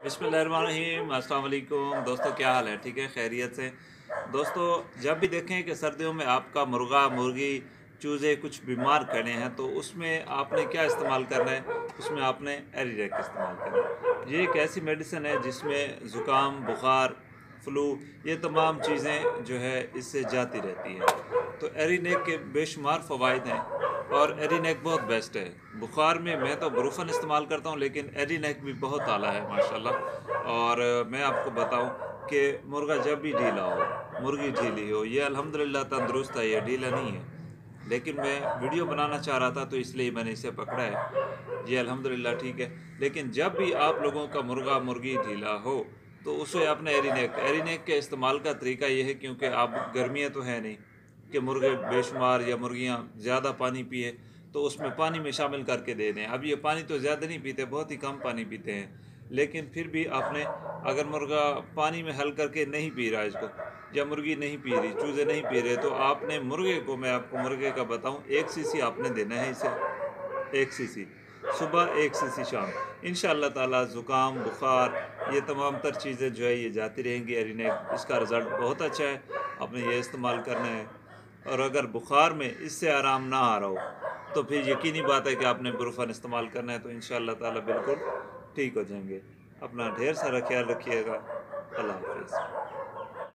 बिस्मिल्लाहिर्रहमानिर्रहीम। अस्सलाम वालेकुम दोस्तों, क्या हाल है? ठीक है, खैरियत से। दोस्तों, जब भी देखें कि सर्दियों में आपका मुर्गा मुर्गी चूज़े कुछ बीमार पड़े हैं तो उसमें आपने क्या इस्तेमाल करना है? उसमें आपने एरीडेक इस्तेमाल करना है। ये एक ऐसी मेडिसिन है जिसमें ज़ुकाम, बुखार, फ्लू, ये तमाम चीज़ें जो है इससे जाती रहती हैं। तो एरीनेक के बेशुमार फ़वाइद हैं और एरीनेक बहुत बेस्ट है। बुखार में मैं तो ब्रूफन इस्तेमाल करता हूँ, लेकिन एरीनेक भी बहुत आला है माशाल्लाह। और मैं आपको बताऊँ कि मुर्गा जब भी ढीला हो, मुर्गी ढीली हो, ये अल्हम्दुलिल्लाह तंदुरुस्त है, ये ढीला नहीं है। लेकिन मैं वीडियो बनाना चाह रहा था तो इसलिए मैंने इसे पकड़ा है। ये अल्हम्दुलिल्लाह ठीक है। लेकिन जब भी आप लोगों का मुर्गा मुर्गी ढीला हो तो उसे आपने एरीनेक के इस्तेमाल का तरीका ये है, क्योंकि आप गर्मियाँ तो है नहीं कि मुर्गे बेशुमार या मुर्गियाँ ज़्यादा पानी पिए, तो उसमें पानी में शामिल करके दे दें। अब ये पानी तो ज़्यादा नहीं पीते, बहुत ही कम पानी पीते हैं। लेकिन फिर भी आपने, अगर मुर्गा पानी में हल करके नहीं पी रहा इसको, या मुर्गी नहीं पी रही, चूज़े नहीं पी रहे, तो आपने मुर्गे को, मैं आपको मुर्गे का बताऊं, 1 सीसी आपने देना है इसे। 1 सीसी सुबह, 1 सीसी शाम। इंशाअल्लाह ताला ज़ुकाम, बुखार, ये तमाम तर चीज़ें जो है ये जाती रहेंगी। एरीनेक इसका रिज़ल्ट बहुत अच्छा है, आपने ये इस्तेमाल करना है। और अगर बुखार में इससे आराम ना आ रहा हो तो फिर यकीनी बात है कि आपने ब्रूफन इस्तेमाल करना है, तो इंशाअल्लाह ताला बिल्कुल ठीक हो जाएंगे। अपना ढेर सारा ख्याल रखिएगा। अल्लाह हाफ़िज़।